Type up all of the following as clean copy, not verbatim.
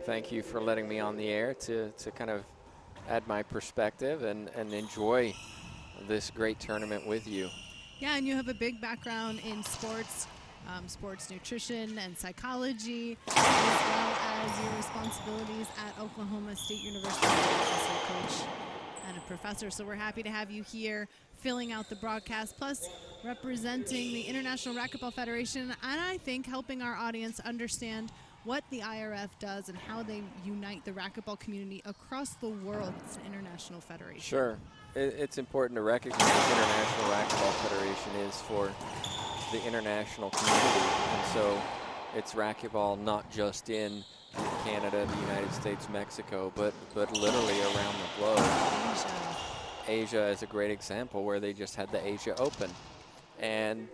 Thank you for letting me on the air to kind of add my perspective and enjoy this great tournament with you. Yeah, and you have a big background in sports, sports nutrition and psychology, as well as your responsibilities at Oklahoma State University as a coach and a professor. So we're happy to have you here filling out the broadcast, plus representing the International Racquetball Federation, and I think helping our audience understand what the IRF does and how they unite the racquetball community across the world. It's an international federation. Sure. It's important to recognize International Racquetball Federation is for the international community. And so it's racquetball not just in Canada, the United States, Mexico, but literally around the globe. Asia is a great example where they just had the Asia Open. And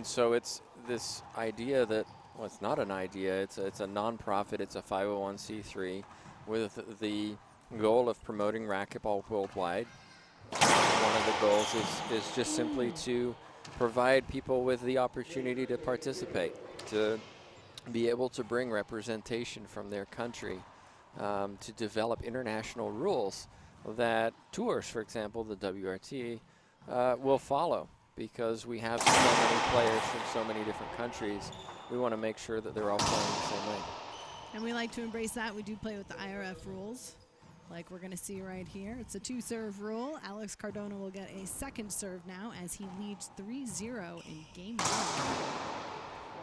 so it's this idea that, well, it's not an idea, it's a nonprofit, it's a 501c3 with the goal of promoting racquetball worldwide. One of the goals is just simply to provide people with the opportunity to participate, to be able to bring representation from their country, to develop international rules that tours, for example, the WRT, will follow, because we have so many players from so many different countries. We want to make sure that they're all playing the same way. And we like to embrace that. We do play with the IRF rules, like we're going to see right here. It's a 2-serve rule. Alex Cardona will get a second serve now as he leads 3-0 in game 1.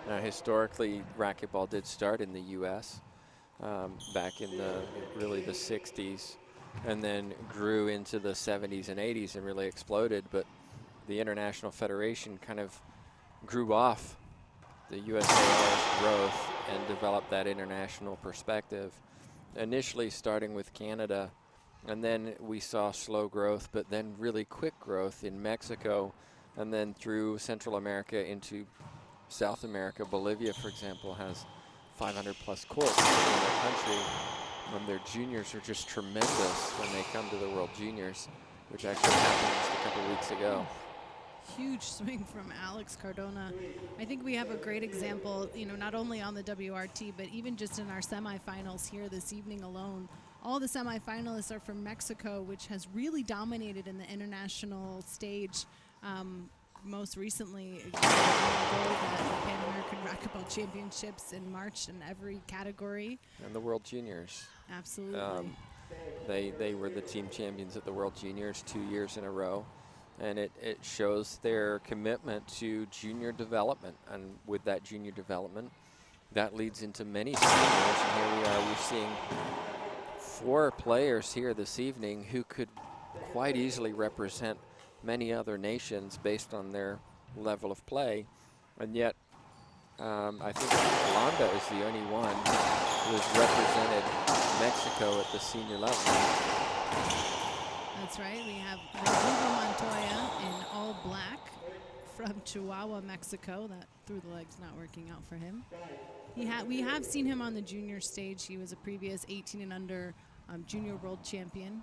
Now, historically, racquetball did start in the U.S. Back in really the 60s, and then grew into the 70s and 80s and really exploded. But the International Federation kind of grew off the USAR's growth and developed that international perspective, initially starting with Canada, and then we saw slow growth, but then really quick growth in Mexico, and then through Central America into South America. Bolivia, for example, has 500-plus courts in their country, and their juniors are just tremendous when they come to the World Juniors, which actually happened just a couple weeks ago. Huge swing from Alex Cardona. I think we have a great example, not only on the WRT, but even just in our semifinals here this evening alone. All the semifinalists are from Mexico, which has really dominated in the international stage. Most recently, gold at the Pan American Racquetball Championships in March in every category. And the World Juniors. Absolutely. They were the team champions at the World Juniors 2 years in a row. And it shows their commitment to junior development. And with that junior development, that leads into many seniors. And here we are, we're seeing 4 players here this evening who could quite easily represent many other nations based on their level of play. And yet, I think Yolanda is the only one who has represented Mexico at the senior level. That's right. We have Rodrigo Montoya in all black from Chihuahua, Mexico. That through the legs not working out for him. We have seen him on the junior stage. He was a previous 18 and under junior world champion.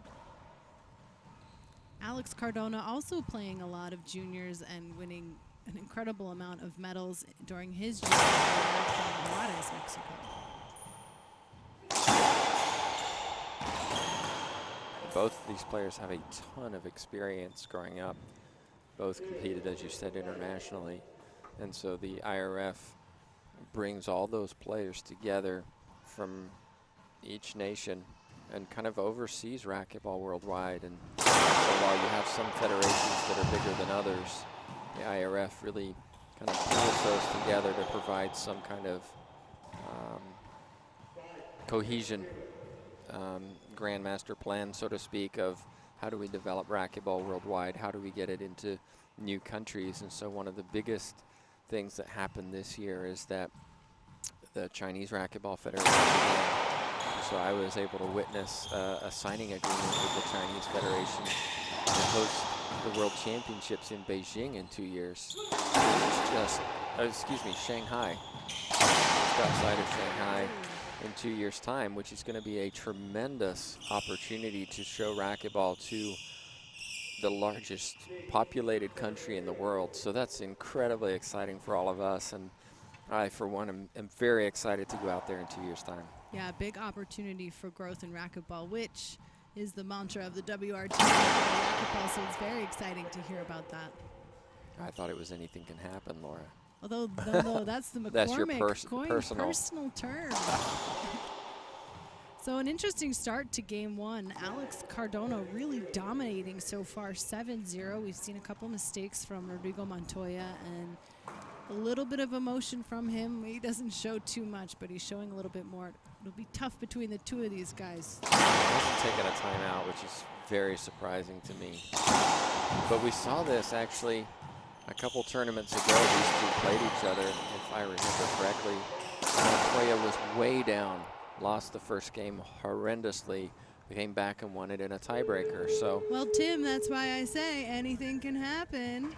Alex Cardona also playing a lot of juniors and winning an incredible amount of medals during his junior career from Juarez, Mexico. Both of these players have a ton of experience growing up. Both competed, as you said, internationally. And so the IRF brings all those players together from each nation and kind of oversees racquetball worldwide. And so while you have some federations that are bigger than others, the IRF really kind of pulls those together to provide some kind of cohesion, grandmaster plan, so to speak, of how do we develop racquetball worldwide, how do we get it into new countries. And so one of the biggest things that happened this year is that the Chinese Racquetball Federation, so I was able to witness a signing agreement with the Chinese Federation to host the World Championships in Beijing in 2 years. Shanghai, just outside of Shanghai, in 2 years' time, which is going to be a tremendous opportunity to show racquetball to the largest populated country in the world. So that's incredibly exciting for all of us. And I, for one, am very excited to go out there in 2 years' time. Yeah, big opportunity for growth in racquetball, which is the mantra of the WRT racquetball, so it's very exciting to hear about that. I thought it was anything can happen, Laura. Although, no, that's the McCormick That's your personal term. So an interesting start to game one. Alex Cardona really dominating so far, 7-0. We've seen a couple mistakes from Rodrigo Montoya and a little bit of emotion from him. He doesn't show too much, but he's showing a little bit more. It'll be tough between the two of these guys. He hasn't taken a timeout, which is very surprising to me. But we saw this actually a couple tournaments ago. These two played each other, if I remember correctly. Montoya was way down, lost the first game horrendously, came back and won it in a tiebreaker. So, well, Tim, that's why I say anything can happen.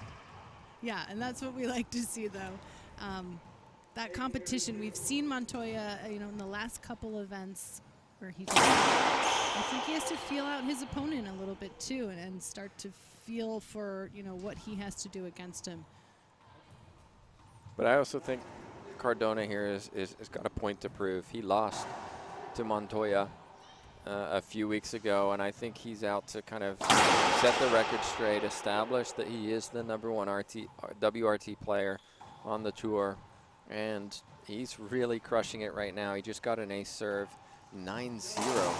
Yeah, and that's what we like to see, though. That competition, we've seen Montoya, in the last couple events where I think he has to feel out his opponent a little bit too, and start to feel for what he has to do against him. But I also think Cardona here is got a point to prove. He lost to Montoya a few weeks ago, and I think he's out to kind of set the record straight, establish that he is the #1 WRT player on the tour, and he's really crushing it right now. He just got an ace serve, 9-0,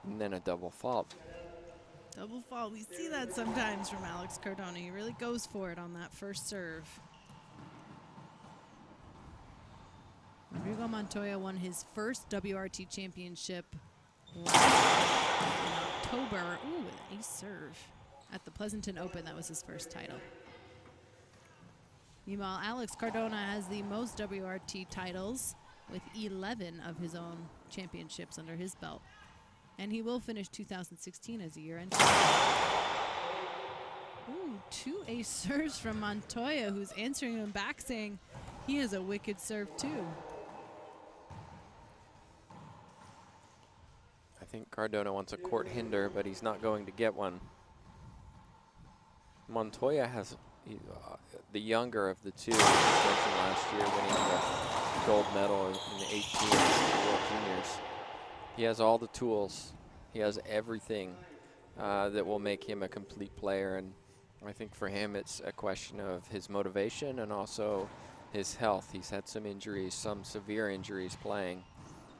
and then a double fault. Double fault, we see that sometimes from Alex Cardona. He really goes for it on that first serve. Rodrigo Montoya won his first WRT championship in October. Ooh, an ace serve at the Pleasanton Open. That was his first title. Meanwhile, Alex Cardona has the most WRT titles with 11 of his own championships under his belt. And he will finish 2016 as a year-end. Ooh, 2 ace serves from Montoya, who's answering him back saying he has a wicked serve too. I think Cardona wants a court hinder, but he's not going to get one. Montoya has the younger of the two, as mentioned last year, winning the gold medal in the 18s World Juniors. He has all the tools. He has everything that will make him a complete player, and I think for him it's a question of his motivation and also his health. He's had some injuries, some severe injuries playing.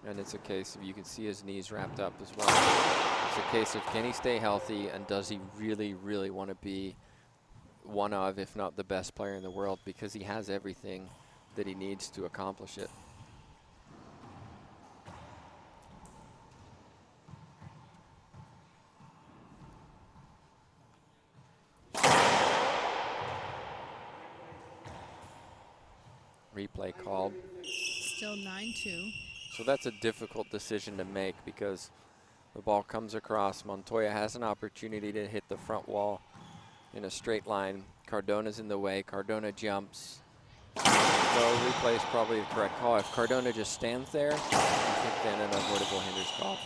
And it's a case of, you can see his knees wrapped up as well. It's a case of, can he stay healthy, and does he really, really want to be one of, if not the best player in the world, because he has everything that he needs to accomplish it. Replay called. Still 9-2. So that's a difficult decision to make, because the ball comes across. Montoya has an opportunity to hit the front wall in a straight line. Cardona's in the way. Cardona jumps. So replay is probably the correct call. If Cardona just stands there, I think then an avoidable hinder's called.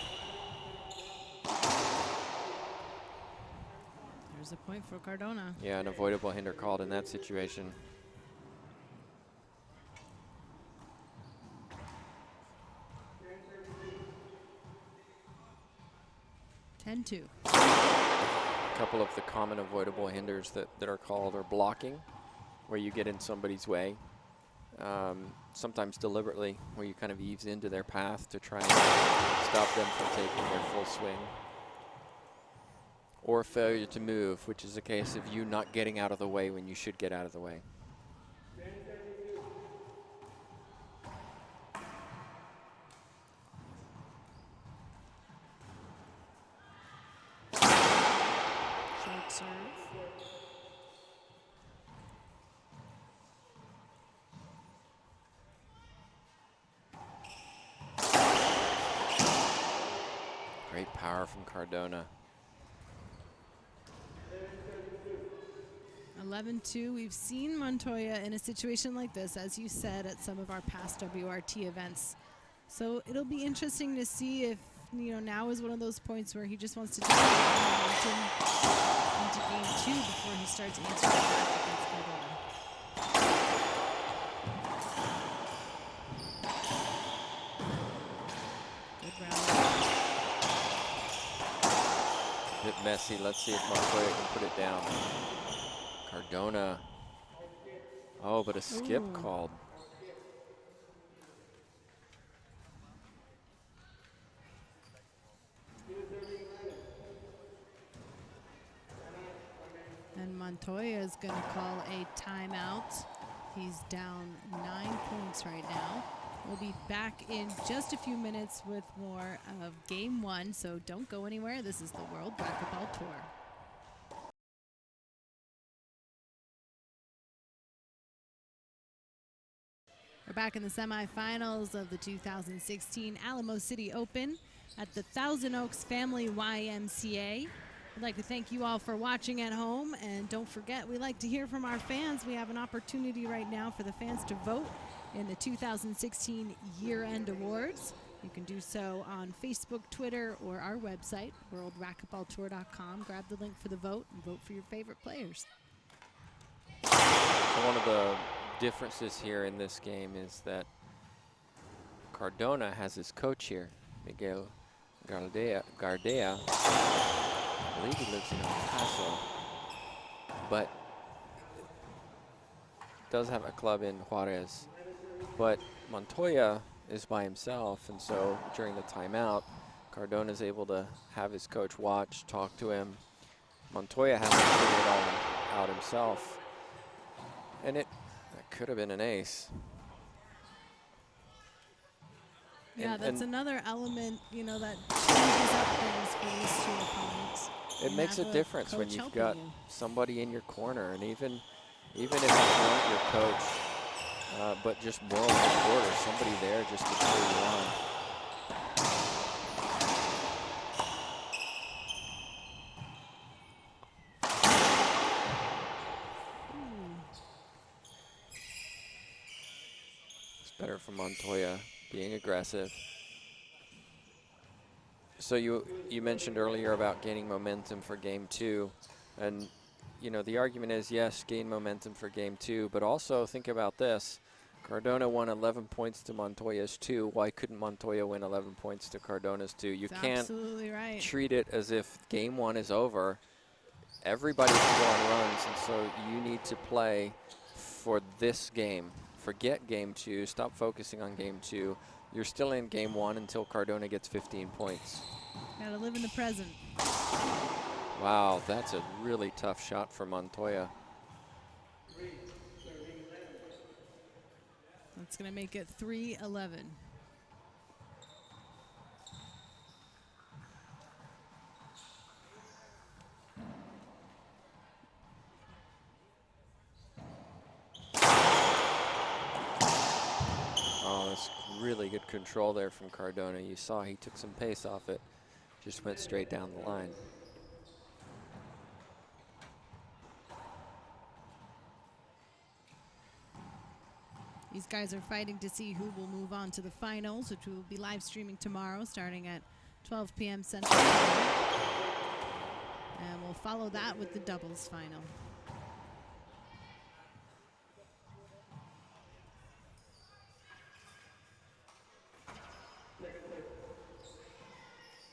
There's a point for Cardona. Yeah, an avoidable hinder called in that situation. A couple of the common avoidable hinders that are called are blocking, where you get in somebody's way, sometimes deliberately, where you kind of ease into their path to try and stop them from taking their full swing, or failure to move, which is a case of you not getting out of the way when you should get out of the way. Serve. Great power from Cardona. 11-2. We've seen Montoya in a situation like this, as you said, at some of our past WRT events. So it'll be interesting to see if, now is one of those points where he just wants to take momentum into game 2 before he starts answering back against Cardona. bit messy. Let's see if Montoya can put it down. Cardona. Oh, but a skip called. And Montoya is going to call a timeout. He's down 9 points right now. We'll be back in just a few minutes with more of Game 1, so don't go anywhere. This is the World Racquetball Tour. We're back in the semifinals of the 2016 Alamo City Open at the Thousand Oaks Family YMCA. I'd like to thank you all for watching at home, and don't forget, we like to hear from our fans. We have an opportunity right now for the fans to vote in the 2016 Year-End Awards. You can do so on Facebook, Twitter, or our website, worldracquetballtour.com. Grab the link for the vote and vote for your favorite players. So one of the differences here in this game is that Cardona has his coach here, Miguel Gardea. I believe he lives in El Paso, but does have a club in Juarez. But Montoya is by himself, and so during the timeout, Cardona is able to have his coach watch, talk to him. Montoya has to figure it all out himself, and that could have been an ace. Yeah, that's another element, you know, that changes up things for these two opponents. It makes a difference when you've got somebody in your corner, and even if it's not your coach, but just world reporter, somebody there just to cheer you on. It's better for Montoya being aggressive. So you mentioned earlier about gaining momentum for Game 2, and you know the argument is yes, gain momentum for Game 2, but also think about this: Cardona won 11 points to Montoya's 2. Why couldn't Montoya win 11 points to Cardona's 2? You can't absolutely right. treat it as if Game 1 is over. Everybody can go on runs, and so you need to play for this game. Forget Game 2. Stop focusing on Game 2. You're still in Game 1 until Cardona gets 15 points. Gotta live in the present. Wow, that's a really tough shot for Montoya. That's gonna make it 3-11. Oh, that's really good control there from Cardona. You saw he took some pace off it. Just went straight down the line. These guys are fighting to see who will move on to the finals, which we will be live streaming tomorrow starting at 12 p.m. Central Time. And we'll follow that with the doubles final.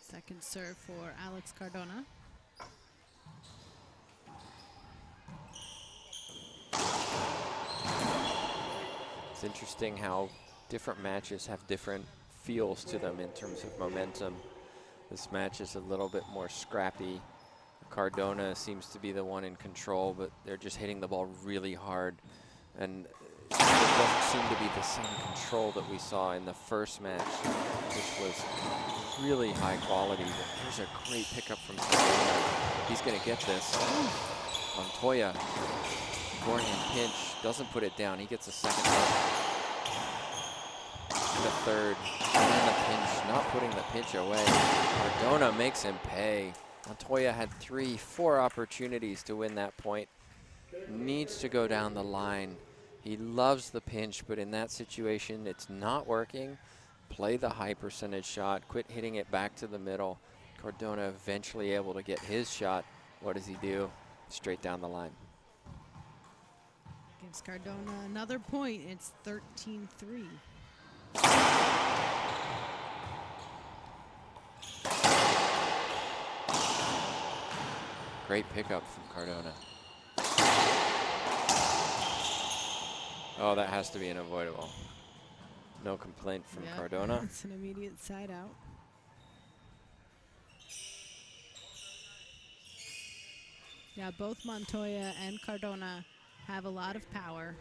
Second serve for Alex Cardona. It's interesting how different matches have different feels to them in terms of momentum. This match is a little bit more scrappy. Cardona seems to be the one in control, but they're just hitting the ball really hard. And it doesn't seem to be the same control that we saw in the first match, which was really high quality. But here's a great pickup from Cardona. He's going to get this. Montoya, forehand pinch, doesn't put it down. He gets a second hit. The third, and the pinch, not putting the pinch away. Cardona makes him pay. Montoya had 4 opportunities to win that point. Needs to go down the line. He loves the pinch, but in that situation, it's not working. Play the high percentage shot, quit hitting it back to the middle. Cardona eventually able to get his shot. What does he do? Straight down the line. Gives Cardona another point. It's 13-3. Great pickup from Cardona. Oh, that has to be unavoidable. No complaint from Cardona. It's an immediate side out. Yeah, both Montoya and Cardona have a lot of power.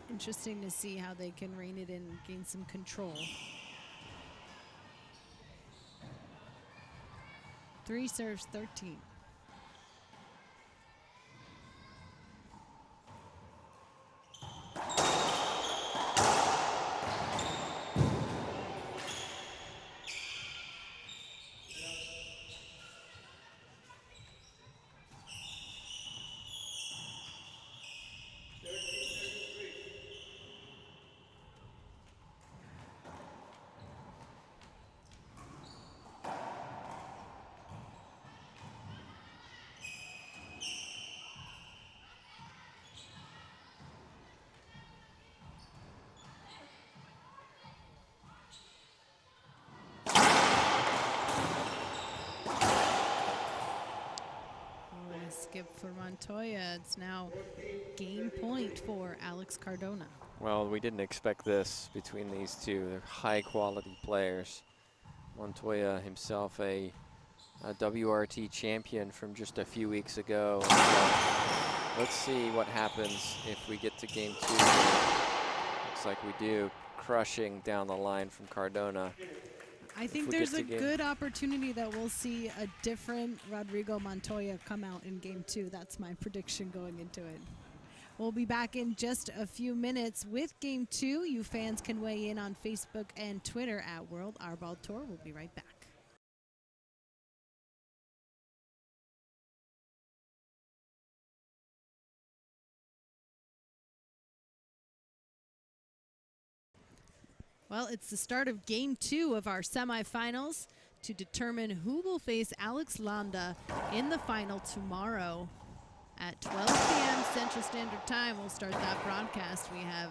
Interesting to see how they can rein it in and gain some control. 3 serves 13. Skip for Montoya. It's now game point for Alex Cardona. Well, we didn't expect this between these two. They're high-quality players. Montoya himself a WRT champion from just a few weeks ago. Let's see what happens if we get to game 2. Looks like we do. Crushing down the line from Cardona. I think there's a good opportunity that we'll see a different Rodrigo Montoya come out in game 2. That's my prediction going into it. We'll be back in just a few minutes with game 2. You fans can weigh in on Facebook and Twitter at World Arball Tour. We'll be right back. Well, it's the start of game 2 of our semifinals to determine who will face Alex Landa in the final tomorrow at 12 p.m. Central Standard Time. We'll start that broadcast. We have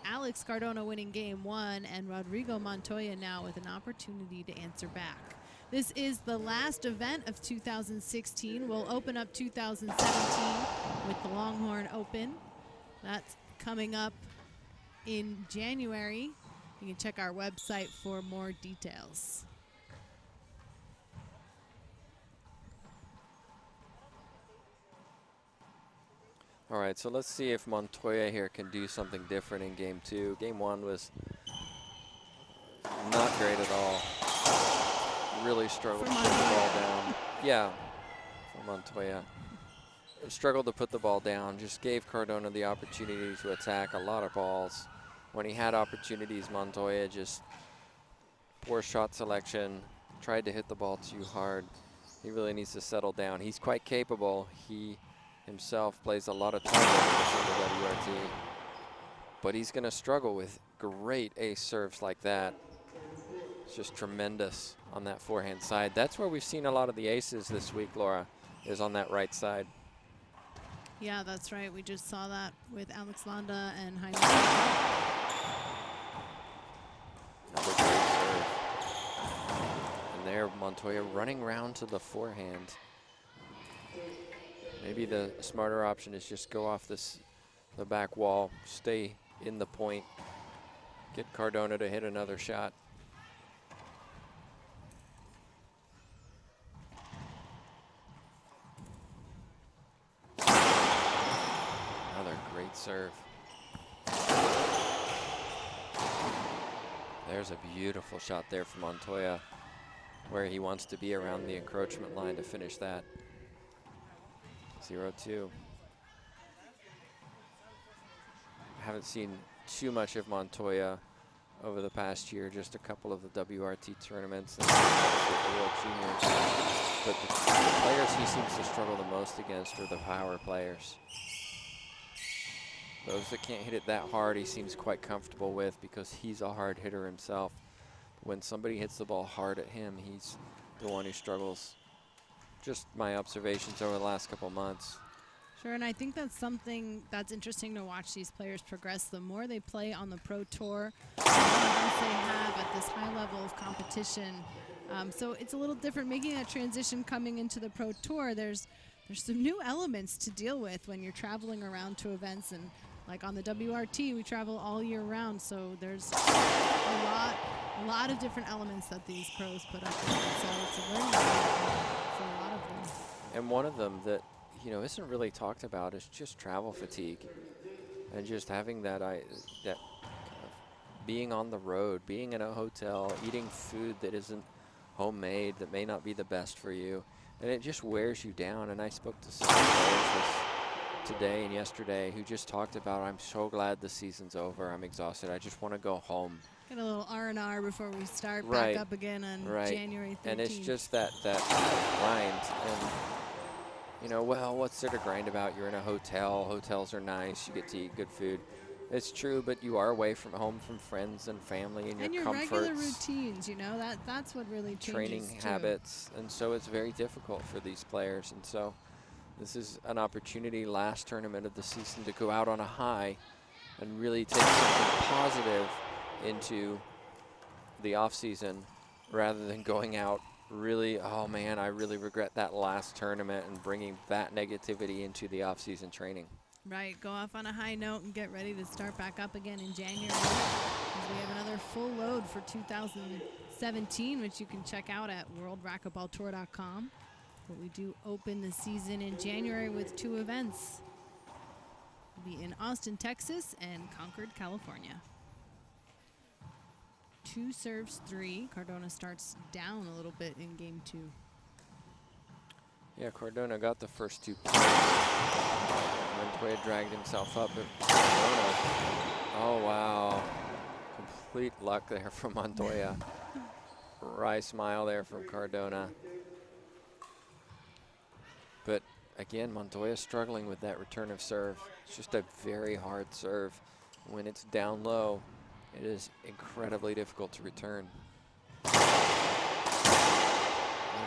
Alex Cardona winning game 1 and Rodrigo Montoya now with an opportunity to answer back. This is the last event of 2016. We'll open up 2017 with the Longhorn Open. That's coming up in January. You can check our website for more details. All right, so let's see if Montoya here can do something different in game 2. Game 1 was not great at all. Really struggled to put the ball down. Yeah, for Montoya. Struggled to put the ball down. Just gave Cardona the opportunity to attack a lot of balls. When he had opportunities, Montoya just poor shot selection, tried to hit the ball too hard. He really needs to settle down. He's quite capable. He himself plays a lot of tournaments in the WRT, but he's going to struggle with great ace serves like that. It's just tremendous on that forehand side. That's where we've seen a lot of the aces this week, Laura, is on that right side. Yeah, that's right. We just saw that with Alex Landa and Jaime. Another great serve. And there, Montoya running round to the forehand. Maybe the smarter option is just go off the back wall, stay in the point, get Cardona to hit another shot. Another great serve. There's a beautiful shot there from Montoya, where he wants to be around the encroachment line to finish that. 0-2. Haven't seen too much of Montoya over the past year, just a couple of the WRT tournaments and the World Juniors. But the players he seems to struggle the most against are the power players. Those that can't hit it that hard, he seems quite comfortable with because he's a hard hitter himself. When somebody hits the ball hard at him, he's the one who struggles. Just my observations over the last couple months. Sure, and I think that's something that's interesting to watch these players progress. The more they play on the Pro Tour, the more events they have at this high level of competition. So it's a little different making that transition coming into the Pro Tour. There's there's some new elements to deal with when you're traveling around to events, and like on the WRT, we travel all year round, so there's a lot of different elements that these pros put up with. So it's a learning curve for a lot of them. And one of them that, you know, isn't really talked about is just travel fatigue, and just having that that being on the road, being in a hotel, eating food that isn't homemade, that may not be the best for you, and it just wears you down. And I spoke to some players today and yesterday who just talked about, I'm so glad the season's over. I'm exhausted. I just want to go home. Get a little R&R before we start back up again on January 13th. And it's just that grind. And, you know, well, what's there to grind about? You're in a hotel. Hotels are nice. You get to eat good food. It's true, but you are away from home, from friends and family, and your comforts. Regular routines, you know, that's what really changes. Training habits, and so it's very difficult for these players. And so this is an opportunity, last tournament of the season, to go out on a high and really take something positive into the off season, rather than going out really, oh man, I really regret that last tournament, and bringing that negativity into the off season training. Right, go off on a high note and get ready to start back up again in January. We have another full load for 2017, which you can check out at worldracketballtour.com. But we do open the season in January with 2 events. We'll be in Austin, Texas, and Concord, California. 2 serves 3. Cardona starts down a little bit in game 2. Yeah, Cardona got the first 2 points. Montoya dragged himself up. Oh, wow. Complete luck there from Montoya. Wry smile there from Cardona. But again, Montoya struggling with that return of serve. It's just a very hard serve. When it's down low, it is incredibly difficult to return. There's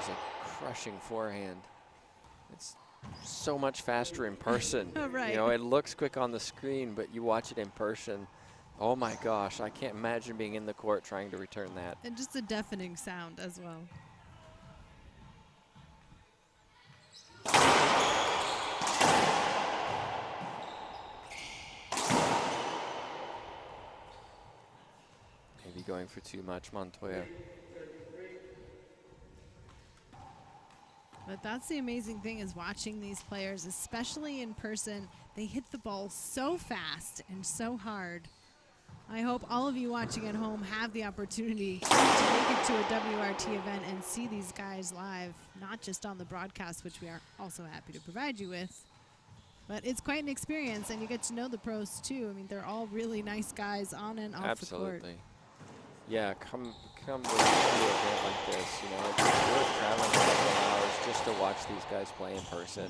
a crushing forehand. It's so much faster in person. Right. You know, it looks quick on the screen, but you watch it in person. Oh my gosh, I can't imagine being in the court trying to return that. And just a deafening sound as well. Maybe going for too much, Montoya. But that's the amazing thing, is watching these players, especially in person. They hit the ball so fast and so hard. I hope all of you watching at home have the opportunity to make it to a WRT event and see these guys live, not just on the broadcast, which we are also happy to provide you with. But it's quite an experience, and you get to know the pros too. I mean, they're all really nice guys on and off the court. Absolutely. Yeah, come to an event like this, you know, it's worth traveling a couple hours just to watch these guys play in person.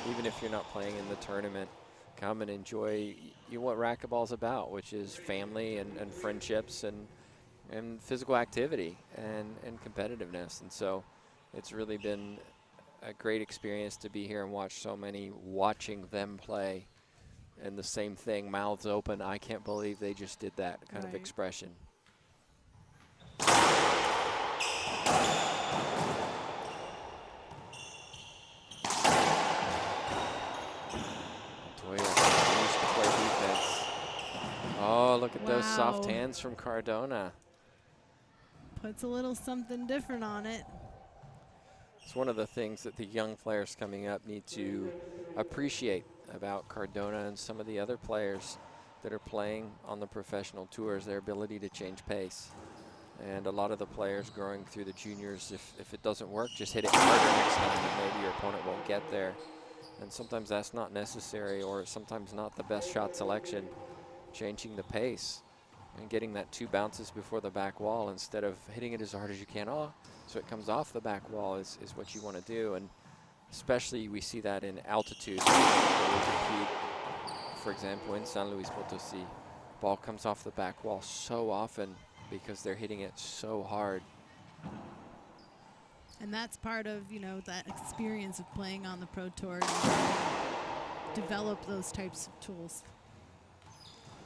Even if you're not playing in the tournament, come and enjoy what racquetball's about, which is family and friendships and physical activity and competitiveness. And so it's really been a great experience to be here and watch so many, watching them play. And the same thing, mouths open, I can't believe they just did that kind of expression. Oh, look at those soft hands from Cardona. Puts a little something different on it. It's one of the things that the young players coming up need to appreciate about Cardona and some of the other players that are playing on the professional tours, their ability to change pace. And a lot of the players growing through the juniors, if it doesn't work, just hit it harder next time and maybe your opponent won't get there. And sometimes that's not necessary, or sometimes not the best shot selection. Changing the pace and getting that 2 bounces before the back wall instead of hitting it as hard as you can. Oh, so it comes off the back wall is what you want to do. And especially we see that in altitude. Where we compete, for example, in San Luis Potosí, ball comes off the back wall so often because they're hitting it so hard. And that's part of, you know, that experience of playing on the Pro Tour, develop those types of tools.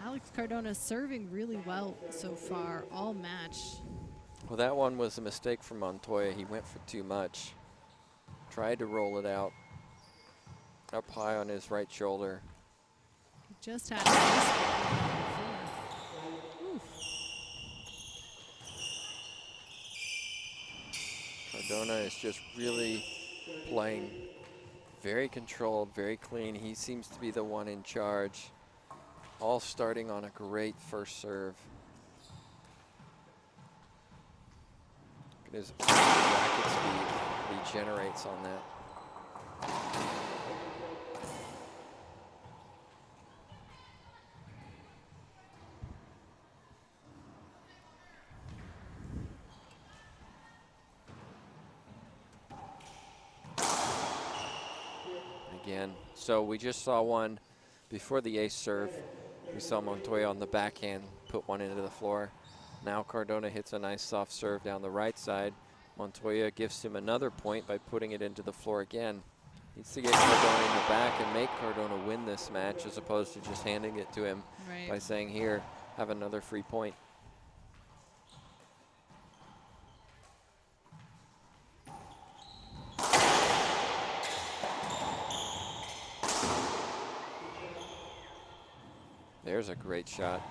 Alex Cardona serving really well so far, all match. Well, that one was a mistake from Montoya. He went for too much. Tried to roll it out. Up high on his right shoulder. He just had a Cardona is just really playing very controlled, very clean. He seems to be the one in charge. All starting on a great first serve. Look at his racket speed he generates on that. Again, so we just saw one before the ace serve. We saw Montoya on the backhand put one into the floor. Now Cardona hits a nice soft serve down the right side. Montoya gives him another point by putting it into the floor again. Needs to get Cardona in the back and make Cardona win this match as opposed to just handing it to him by saying, here, have another free point. There's a great shot.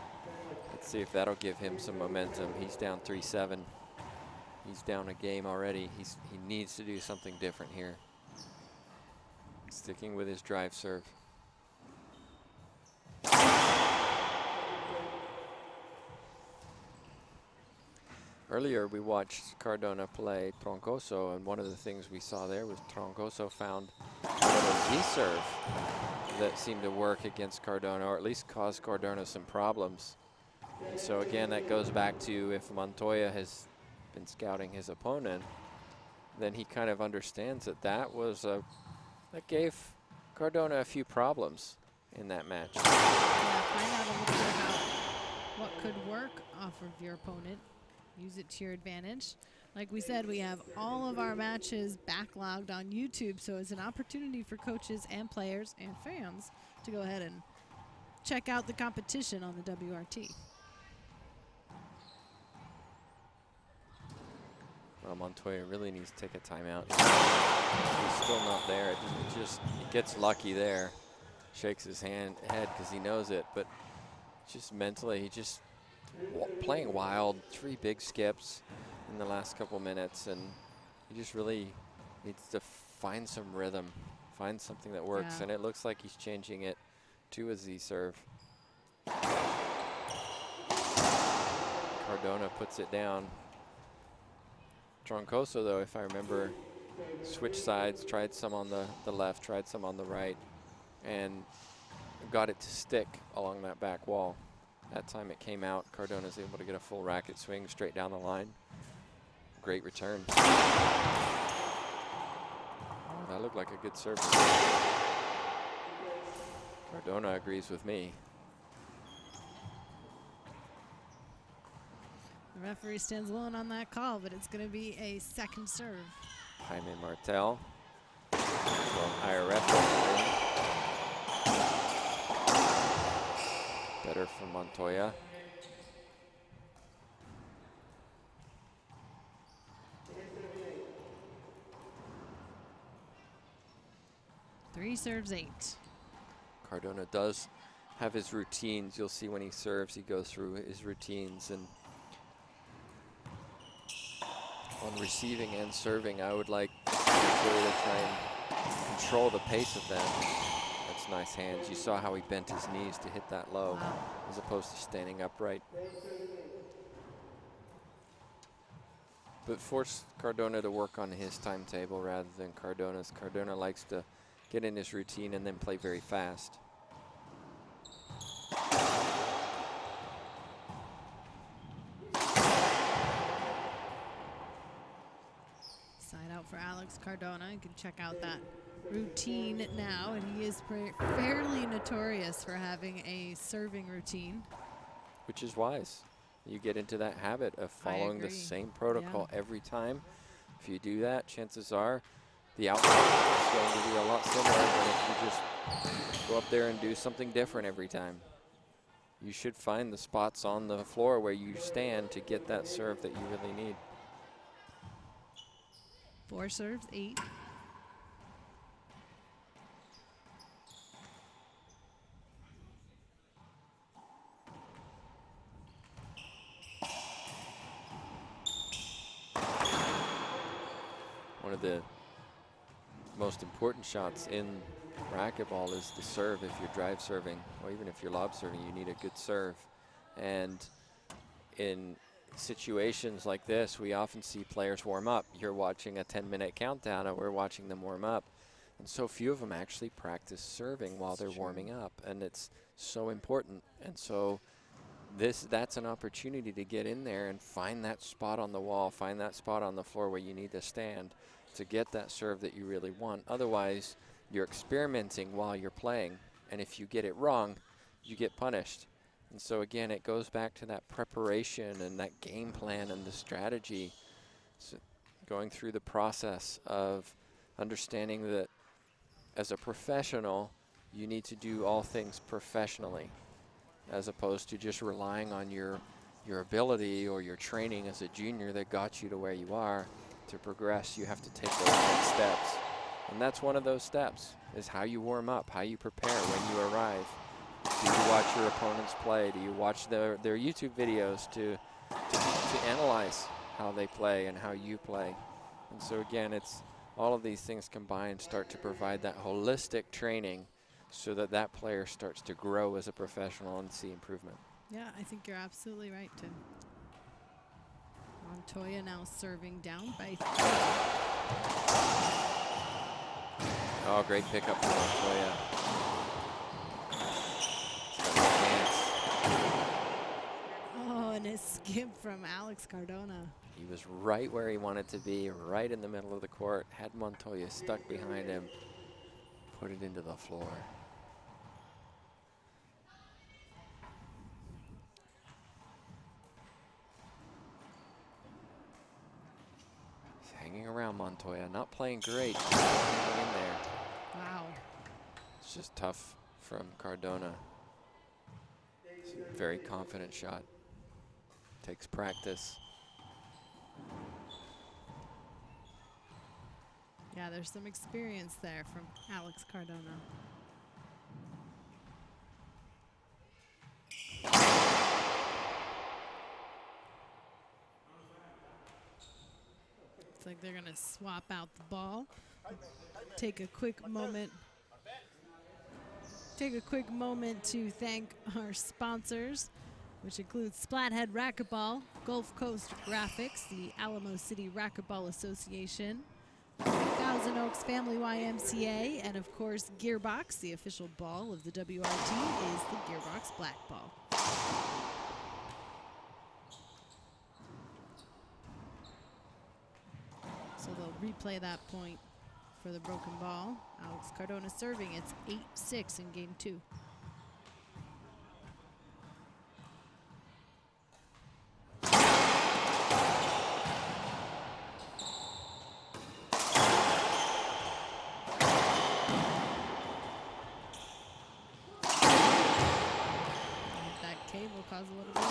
Let's see if that'll give him some momentum. He's down 3-7. He's down a game already. He needs to do something different here. Sticking with his drive serve. Earlier we watched Cardona play Troncoso, and one of the things we saw there was Troncoso found a Z-serve that seemed to work against Cardona, or at least caused Cardona some problems. And so again, that goes back to if Montoya has been scouting his opponent, then he kind of understands that that gave Cardona a few problems in that match. Yeah, find out a little bit about what could work off of your opponent. Use it to your advantage. Like we said, we have all of our matches backlogged on YouTube, so it's an opportunity for coaches and players and fans to go ahead and check out the competition on the WRT. Well, Montoya really needs to take a timeout. He's still not there. He gets lucky there. Shakes his head because he knows it, but just mentally, he just playing wild. 3 big skips in the last couple minutes, and he just really needs to find some rhythm, find something that works, and it looks like he's changing it to a Z serve. Cardona puts it down. Troncoso, though, if I remember, switched sides, tried some on the left, tried some on the right, and got it to stick along that back wall. That time it came out. Cardona's able to get a full racket swing straight down the line. Great return. Oh, that looked like a good serve. Cardona agrees with me. The referee stands alone on that call, but it's going to be a second serve. Jaime Martel. Higher referee. Better for Montoya. Three serves 8. Cardona does have his routines. You'll see when he serves, he goes through his routines. And on receiving and serving, I would like Montoya to try and control the pace of them. That's nice hands. You saw how he bent his knees to hit that low, as opposed to standing upright. But force Cardona to work on his timetable rather than Cardona's. Cardona likes to get in his routine and then play very fast. Side out for Alex Cardona. You can check out that routine now, and he is fairly notorious for having a serving routine. Which is wise. You get into that habit of following the same protocol every time. If you do that, chances are the outcome is going to be a lot similar than if you just go up there and do something different every time. You should find the spots on the floor where you stand to get that serve that you really need. 4 serves 8. one of the most important shots in racquetball is the serve. If you're drive serving, or even if you're lob serving, you need a good serve. And in situations like this, we often see players warm up. You're watching a 10-minute countdown, and we're watching them warm up. And so few of them actually practice serving while they're warming up, and it's so important. And so that's an opportunity to get in there and find that spot on the wall, find that spot on the floor where you need to stand to get that serve that you really want. Otherwise, you're experimenting while you're playing, and if you get it wrong, you get punished. And so again, it goes back to that preparation and that game plan and the strategy. So going through the process of understanding that as a professional, you need to do all things professionally, as opposed to just relying on your ability or your training as a junior that got you to where you are. To progress, you have to take those next steps. And that's one of those steps, is how you warm up, how you prepare when you arrive. Do you watch your opponents play? Do you watch their YouTube videos to analyze how they play and how you play? And so again, it's all of these things combined start to provide that holistic training so that that player starts to grow as a professional and see improvement. Yeah, I think you're absolutely right, Tim. Montoya now serving down by 3. Oh, great pickup for Montoya. Oh, and a skip from Alex Cardona. He was right where he wanted to be, right in the middle of the court, had Montoya stuck behind him, put it into the floor. He's hanging around Montoya, not playing great, but hanging in there. Wow. It's just tough from Cardona. It's a very confident shot. Takes practice. Yeah, there's some experience there from Alex Cardona. Looks like they're gonna swap out the ball. Take a quick moment to thank our sponsors, which includes Splathead Racquetball, Gulf Coast Graphics, the Alamo City Racquetball Association, Thousand Oaks Family YMCA, and of course Gearbox. The official ball of the WRT is the Gearbox Black Ball. So they'll replay that point for the broken ball. Alex Cardona serving. It's 8-6 in game 2. Will cause a little bit.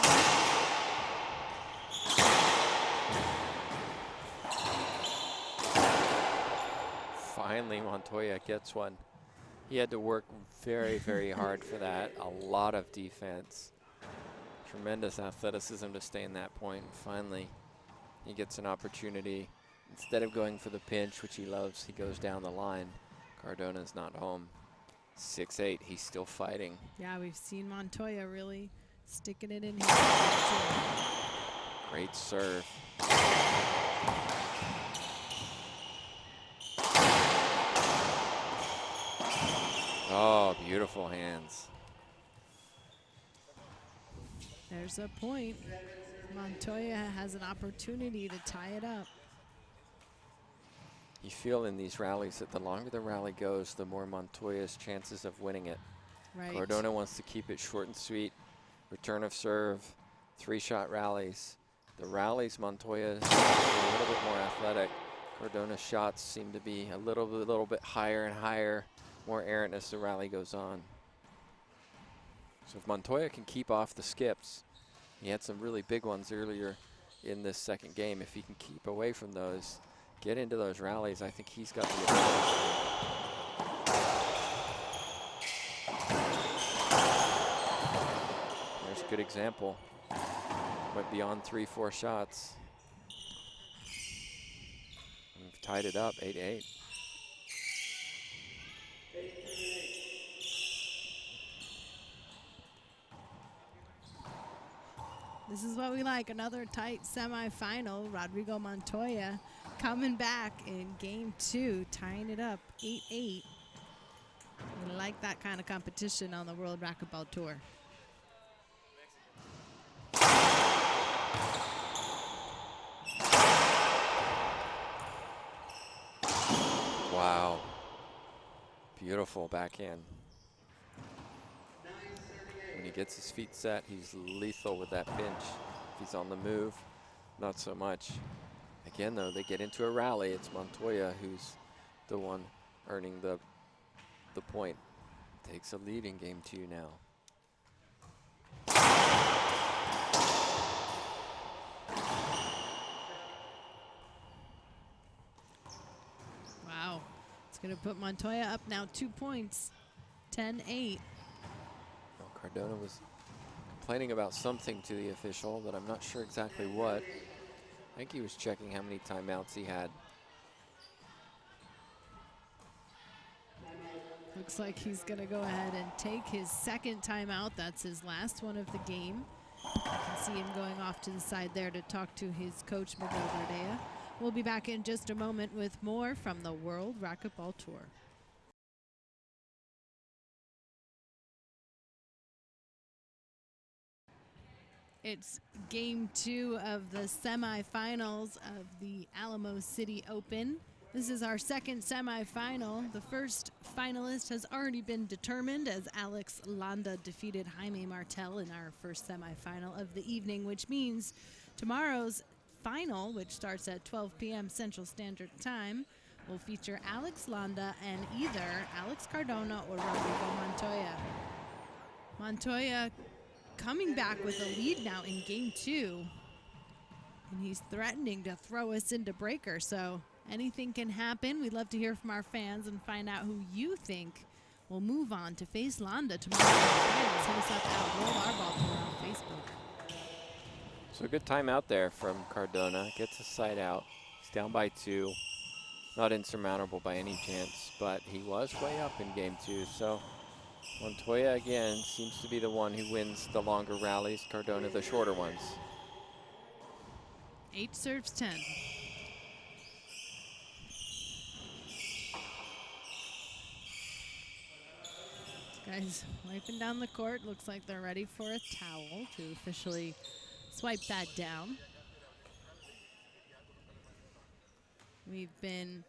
Finally, Montoya gets one. He had to work very, very hard for that. A lot of defense. Tremendous athleticism to stay in that point. Finally, he gets an opportunity. Instead of going for the pinch, which he loves, he goes down the line. Cardona's not home. 6-8, he's still fighting. Yeah, we've seen Montoya really sticking it in here. Great serve. Oh, beautiful hands. There's a point. Montoya has an opportunity to tie it up. You feel in these rallies that the longer the rally goes, the more Montoya's chances of winning it. Right. Cardona wants to keep it short and sweet. Return of serve, 3-shot rallies. The rallies, Montoya is a little bit more athletic. Cardona's shots seem to be a little bit higher and higher, more errant as the rally goes on. So if Montoya can keep off the skips, he had some really big ones earlier in this second game. If he can keep away from those, get into those rallies, I think he's got the advantage. There's a good example. Went beyond 3-4 shots. And tied it up, 8-8. This is what we like, another tight semifinal. Rodrigo Montoya coming back in game 2, tying it up 8-8. We like that kind of competition on the World Racquetball Tour. Wow. Beautiful backhand. When he gets his feet set, he's lethal with that pinch. If he's on the move, not so much. Again, though, they get into a rally. It's Montoya who's the one earning the point. Takes a lead in game 2 now. Wow. It's going to put Montoya up now 2 points, 10-8. Well, Cardona was complaining about something to the official, but I'm not sure exactly what. I think he was checking how many timeouts he had. Looks like he's going to go ahead and take his second timeout. That's his last one of the game. You can see him going off to the side there to talk to his coach, Miguel Gardea. We'll be back in just a moment with more from the World Racquetball Tour. It's game 2 of the semifinals of the Alamo City Open. This is our second semifinal. The first finalist has already been determined as Alex Landa defeated Jaime Martel in our first semifinal of the evening, which means tomorrow's final, which starts at 12 p.m. Central Standard Time, will feature Alex Landa and either Alex Cardona or Rodrigo Montoya. Montoya coming back with a lead now in game 2, and he's threatening to throw us into breaker, so anything can happen. We'd love to hear from our fans and find out who you think will move on to face Landa tomorrow. Hit us up at World Racquetball Tour on Facebook. So a good timeout there from Cardona. Gets a side out. He's down by 2. Not insurmountable by any chance, but he was way up in game 2. So Montoya again seems to be the one who wins the longer rallies. Cardona the shorter ones. 8 serves 10. Guys wiping down the court. Looks like they're ready for a towel to officially swipe that down. We've been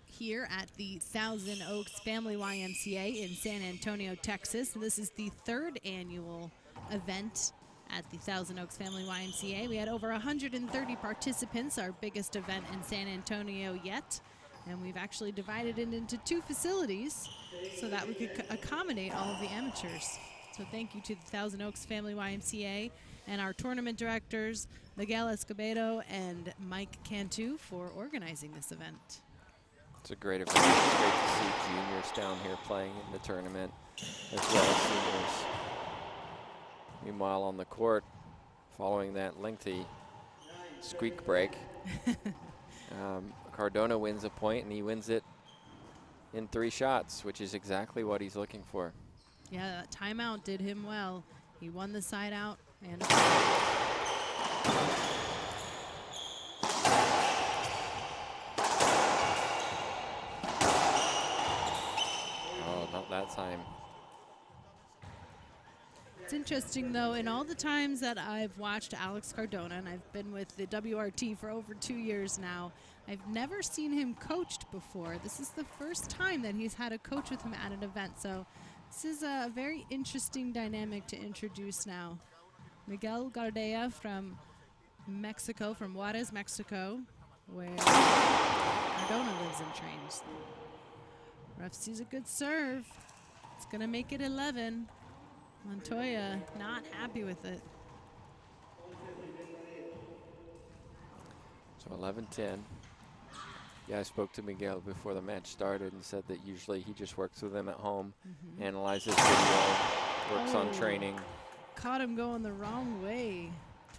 here at the Thousand Oaks Family YMCA in San Antonio, Texas. This is the 3rd annual event at the Thousand Oaks Family YMCA. We had over 130 participants, our biggest event in San Antonio yet. And we've actually divided it into 2 facilities so that we could accommodate all of the amateurs. So thank you to the Thousand Oaks Family YMCA and our tournament directors, Miguel Escobedo and Mike Cantu, for organizing this event. It's a great event. It's great to see juniors down here playing in the tournament as well as seniors. Meanwhile, on the court, following that lengthy squeak break, Cardona wins a point, and he wins it in 3 shots, which is exactly what he's looking for. Yeah, that timeout did him well. He won the side out and oh, not that time. It's interesting, though, in all the times that I've watched Alex Cardona, and I've been with the WRT for over 2 years now, I've never seen him coached before. This is the first time that he's had a coach with him at an event, so this is a very interesting dynamic to introduce now. Miguel Gardea from Mexico, from Juarez, Mexico, where Cardona lives and trains. Ref sees a good serve. It's going to make it 11. Montoya not happy with it. So 11-10. Yeah, I spoke to Miguel before the match started and said that usually he just works with them at home, analyzes video, works on training. Caught him going the wrong way.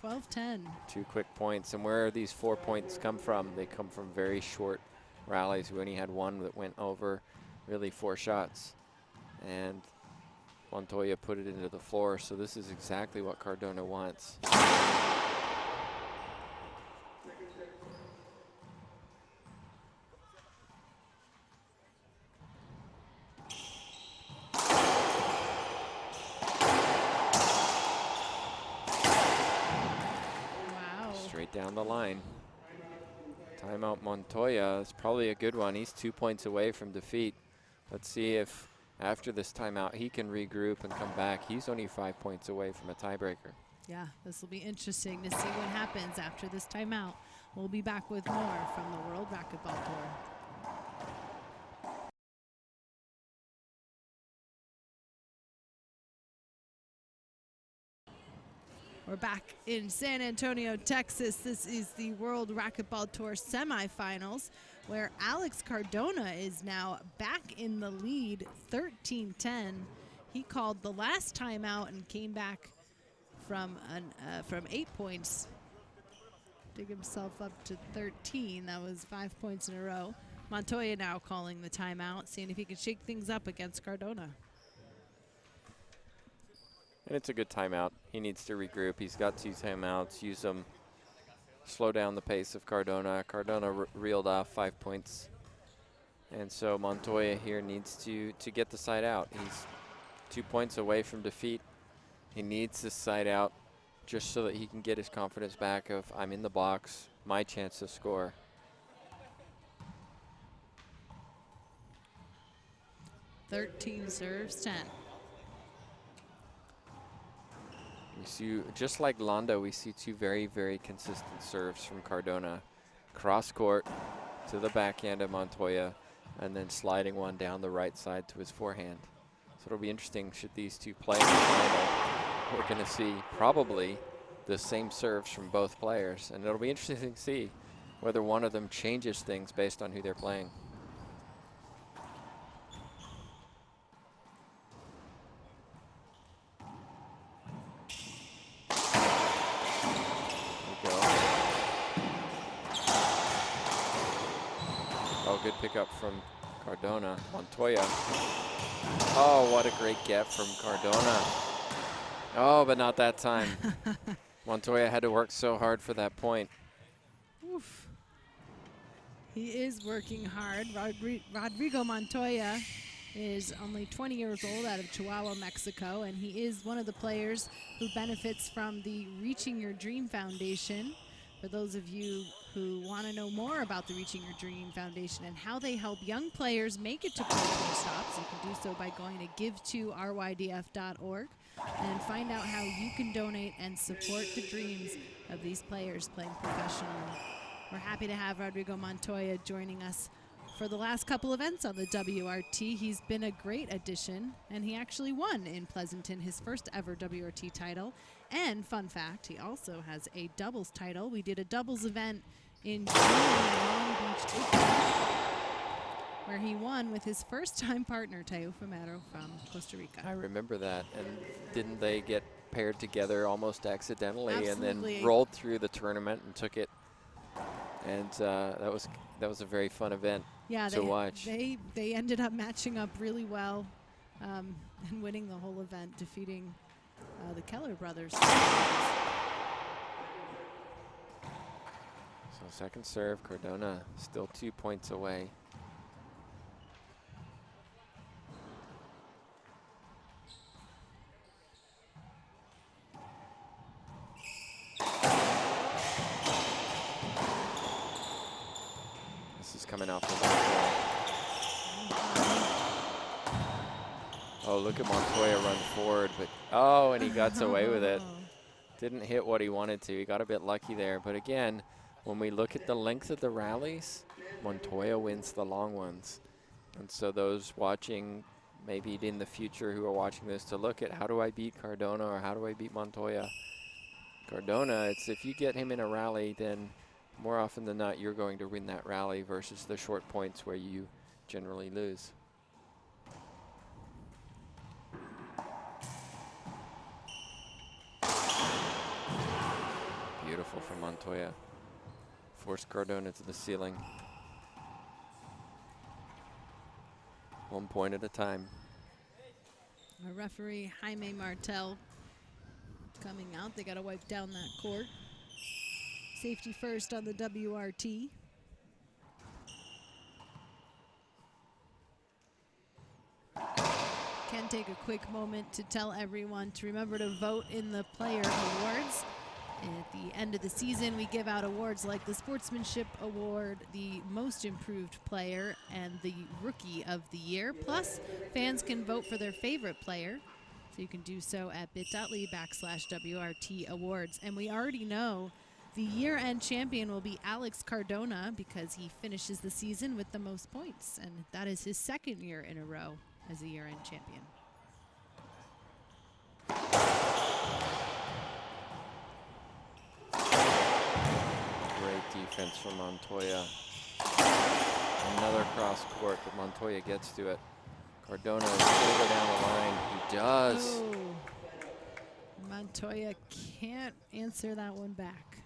12-10. 2 quick points. And where these 4 points come from? They come from very short rallies. We only had one that went over really 4 shots. And Montoya put it into the floor. So this is exactly what Cardona wants. Straight down the line. Timeout Montoya is probably a good one. He's 2 points away from defeat. Let's see if after this timeout he can regroup and come back. He's only 5 points away from a tiebreaker. Yeah, this will be interesting to see what happens after this timeout. We'll be back with more from the World Racquetball Tour. We're back in San Antonio, Texas. This is the World Racquetball Tour semifinals, where Alex Cardona is now back in the lead, 13-10. He called the last timeout and came back from 8 points, dig himself up to 13. That was 5 points in a row. Montoya now calling the timeout, seeing if he can shake things up against Cardona. And it's a good timeout. He needs to regroup. He's got 2 timeouts. Use them. Slow down the pace of Cardona. Cardona reeled off 5 points. And so Montoya here needs to get the side out. He's 2 points away from defeat. He needs this side out just so that he can get his confidence back of, I'm in the box, my chance to score. "13 serves, 10. We see, just like Landa, we see 2 very, very consistent serves from Cardona. Cross court to the backhand of Montoya, and then sliding one down the right side to his forehand. So it'll be interesting should these 2 play in the final. We're going to see probably the same serves from both players, and it'll be interesting to see whether one of them changes things based on who they're playing. Good pickup from Cardona. Montoya. Oh, what a great get from Cardona. Oh, but not that time. Montoya had to work so hard for that point. Oof. He is working hard. Rodrigo Montoya is only 20 years old, out of Chihuahua, Mexico, and he is one of the players who benefits from the Reaching Your Dream Foundation. For those of you who want to know more about the Reaching Your Dream Foundation and how they help young players make it to Pro Tour stops, you can do so by going to give2rydf.org and find out how you can donate and support the dreams of these players playing professionally. We're happy to have Rodrigo Montoya joining us for the last couple events on the WRT. He's been a great addition, and he actually won in Pleasanton his first ever WRT title. And fun fact, he also has a doubles title. We did a doubles event in June in Long Beach, where he won with his first-time partner, Teufa Mero from Costa Rica. I remember that. And didn't they get paired together almost accidentally? Absolutely. And then rolled through the tournament and took it? And that was a very fun event to watch. They ended up matching up really well and winning the whole event, defeating the Keller brothers. So second serve, Cardona still 2 points away. This is coming off the back wall. Oh, look at Montoya run forward, but oh, and he got away with it. Didn't hit what he wanted to. He got a bit lucky there. But again, when we look at the length of the rallies, Montoya wins the long ones. And so those watching, maybe in the future who are watching this, to look at how do I beat Cardona or how do I beat Montoya? Cardona, it's if you get him in a rally, then more often than not, you're going to win that rally versus the short points where you generally lose. beautiful from Montoya. Forced Cardona to the ceiling. 1 point at a time. Our referee, Jaime Martel, coming out. They got to wipe down that court. Safety first on the WRT. Can take a quick moment to tell everyone to remember to vote in the player awards. At the end of the season, we give out awards like the Sportsmanship Award, the Most Improved Player, and the Rookie of the Year. Plus, fans can vote for their favorite player. So you can do so at bit.ly/WRT awards. And we already know the year-end champion will be Alex Cardona because he finishes the season with the most points. And that is his second year in a row as a year-end champion. Great defense from Montoya. Another cross court, but Montoya gets to it. Cardona is over down the line. He does. Oh. Montoya can't answer that one back.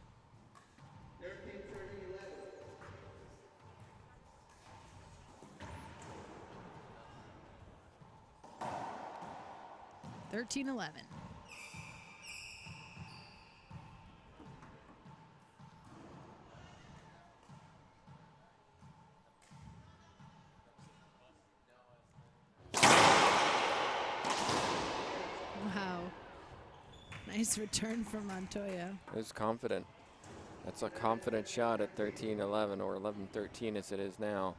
(13-11). Wow. Nice return from Montoya. It was confident. That's a confident shot at 13-11 or 11-13 as it is now.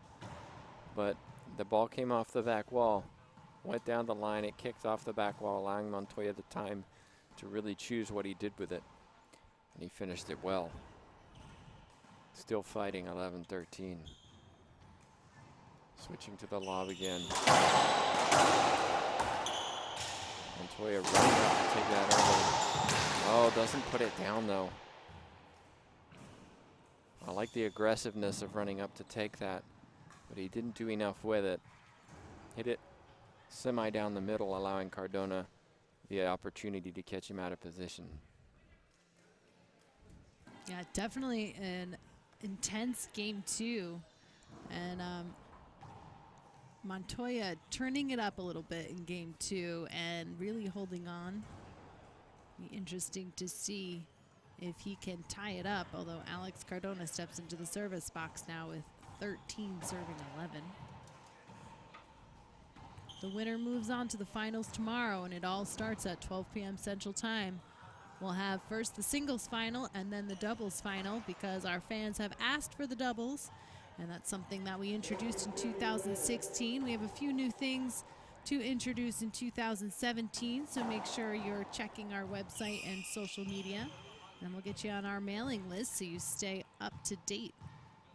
But the ball came off the back wall, went down the line, it kicked off the back wall, allowing Montoya the time to really choose what he did with it. And he finished it well. Still fighting 11-13. Switching to the lob again. Montoya running up to take that early. Oh, doesn't put it down though. I like the aggressiveness of running up to take that, but he didn't do enough with it. Hit it semi down the middle, allowing Cardona the opportunity to catch him out of position. Yeah, definitely an intense game two. And Montoya turning it up a little bit in game two and really holding on. Be interesting to see if he can tie it up, although Alex Cardona steps into the service box now with 13 serving 11. The winner moves on to the finals tomorrow, and it all starts at 12 p.m. Central Time. We'll have first the singles final and then the doubles final because our fans have asked for the doubles, and that's something that we introduced in 2016. We have a few new things to introduce in 2017, so make sure you're checking our website and social media, and we'll get you on our mailing list so you stay up to date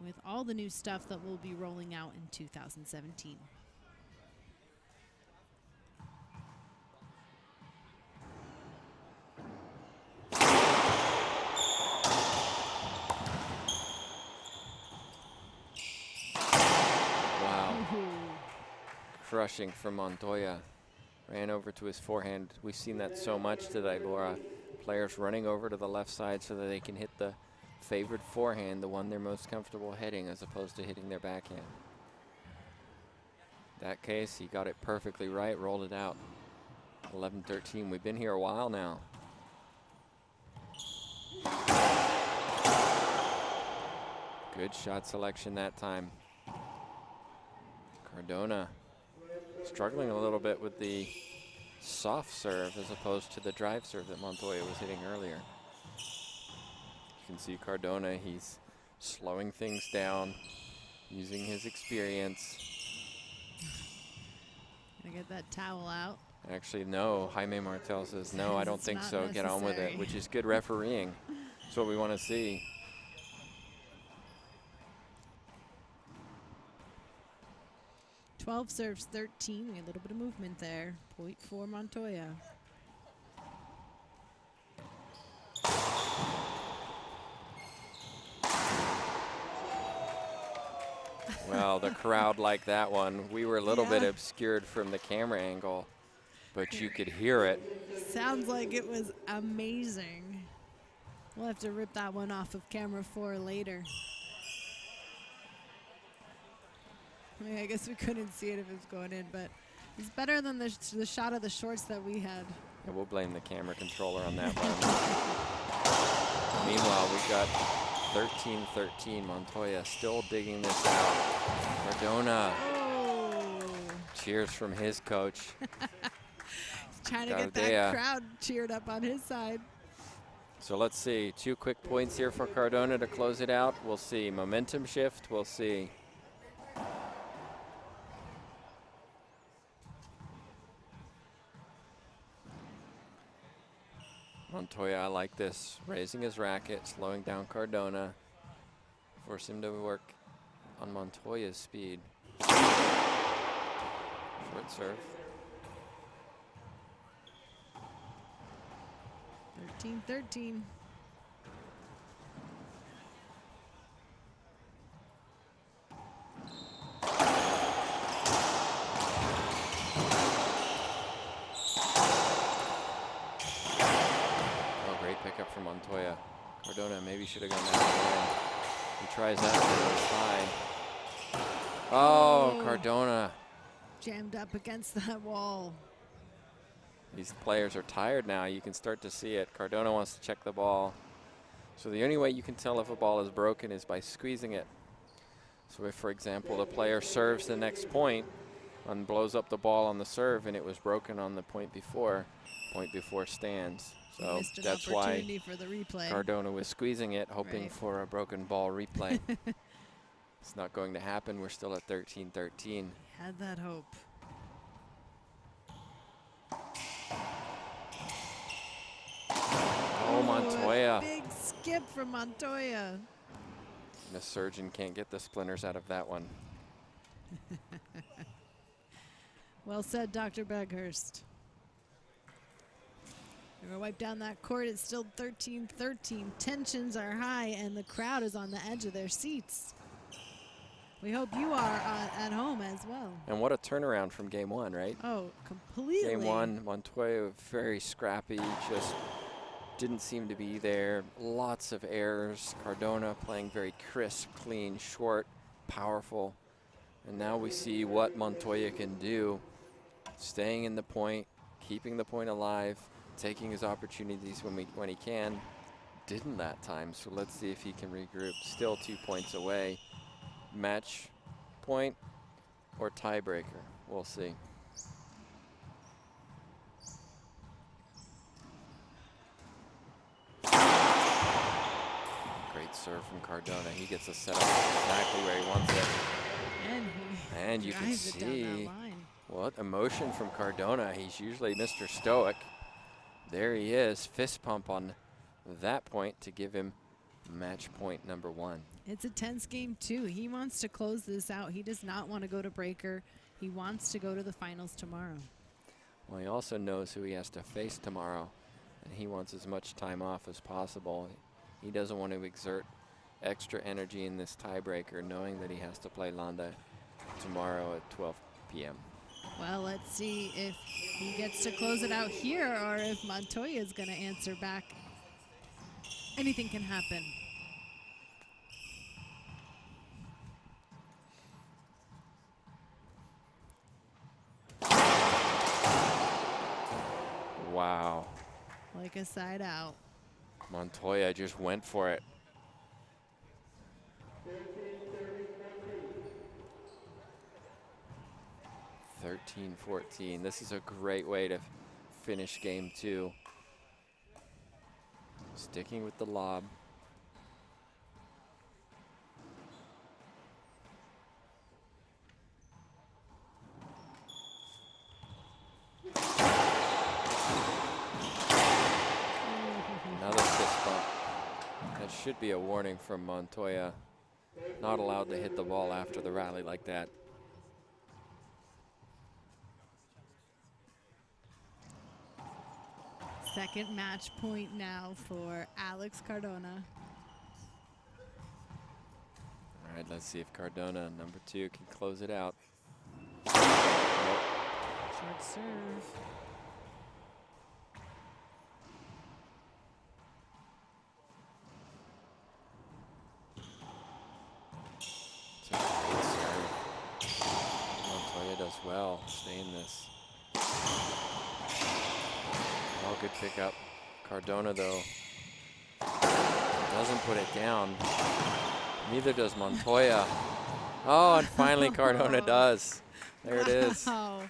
with all the new stuff that we'll be rolling out in 2017. Crushing from Montoya. Ran over to his forehand. We've seen that so much today, Laura. Players running over to the left side so that they can hit the favored forehand, the one they're most comfortable hitting, as opposed to hitting their backhand. In that case, he got it perfectly right, rolled it out. 11-13. We've been here a while now. Good shot selection that time. Cardona struggling a little bit with the soft serve as opposed to the drive serve that Montoya was hitting earlier. You can see Cardona, he's slowing things down, using his experience. Gonna get that towel out. Actually, no, Jaime Martel says, no, I don't think so, get on with it, which is good refereeing. That's what we want to see. (12 serves 13). We had a little bit of movement there. Point for Montoya. Well, the crowd liked that one. We were a little bit obscured from the camera angle, but you could hear it. Sounds like it was amazing. We'll have to rip that one off of camera 4 later. I mean, I guess we couldn't see it if it was going in, but it's better than the shot of the shorts that we had. Yeah, we'll blame the camera controller on that one. Meanwhile, we've got 13-13. Montoya still digging this out. Cardona. Oh. Cheers from his coach. He's trying to get that crowd cheered up on his side. So let's see. 2 quick points here for Cardona to close it out. We'll see. Momentum shift. We'll see. Montoya, I like this. Raising his racket, slowing down Cardona. Force him to work on Montoya's speed. Short serve. 13-13. Pickup from Montoya. Cardona maybe should have gone that way. He tries that one. It's high. Oh, Cardona. Jammed up against that wall. These players are tired now. You can start to see it. Cardona wants to check the ball. So the only way you can tell if a ball is broken is by squeezing it. So if, for example, the player serves the next point and blows up the ball on the serve and it was broken on the point before stands. So that's why for the replay. Cardona was squeezing it, hoping for a broken ball replay. It's not going to happen. We're still at 13-13. Had that hope. Oh, Montoya. Big skip from Montoya. The surgeon can't get the splinters out of that one. Well said, Dr. Beghurst. We're going to wipe down that court. It's still 13-13. Tensions are high, and the crowd is on the edge of their seats. We hope you are at home as well. And what a turnaround from game 1, right? Oh, completely. Game 1, Montoya very scrappy, just didn't seem to be there. Lots of errors. Cardona playing very crisp, clean, short, powerful. And now we see what Montoya can do, staying in the point, keeping the point alive, taking his opportunities when he can. Didn't that time, so let's see if he can regroup. Still 2 points away. Match point or tiebreaker, we'll see. Great serve from Cardona. He gets a setup exactly where he wants it. And you can see what emotion from Cardona. He's usually Mr. Stoic. There he is, fist pump on that point to give him match point number 1. It's a tense game too. He wants to close this out. He does not want to go to breaker. He wants to go to the finals tomorrow. Well, he also knows who he has to face tomorrow, and he wants as much time off as possible. He doesn't want to exert extra energy in this tiebreaker, knowing that he has to play Landa tomorrow at 12 p.m. Well, let's see if he gets to close it out here or if Montoya is going to answer back. Anything can happen. Wow. Like a side out. Montoya just went for it. (13-14). This is a great way to finish game 2. Sticking with the lob. Another fist bump. That should be a warning from Montoya. Not allowed to hit the ball after the rally like that. Second match point now for Alex Cardona. All right, let's see if Cardona, number 2, can close it out. Short serve. well. Stay in this. Oh, good pickup. Cardona, though, doesn't put it down. Neither does Montoya. Oh, and finally Cardona does. There it is. Wow.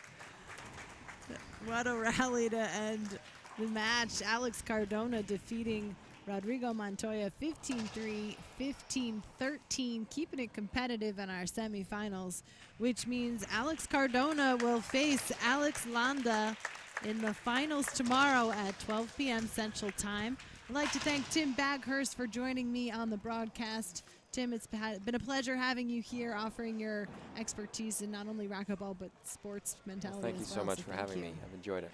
What a rally to end the match. Alex Cardona defeating Rodrigo Montoya 15-3, 15-13, keeping it competitive in our semifinals, which means Alex Cardona will face Alex Landa in the finals tomorrow at 12 p.m. Central Time. I'd like to thank Tim Baghurst for joining me on the broadcast. Tim, it's been a pleasure having you here, offering your expertise in not only racquetball but sports mentality. Well, thank you so much for having me. I've enjoyed it.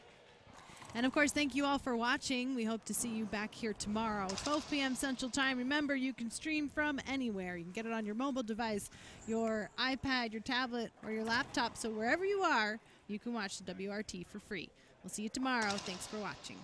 And of course, thank you all for watching. We hope to see you back here tomorrow, 12 p.m. Central Time. Remember, you can stream from anywhere. You can get it on your mobile device, your iPad, your tablet, or your laptop. So wherever you are, you can watch the WRT for free. We'll see you tomorrow. Thanks for watching.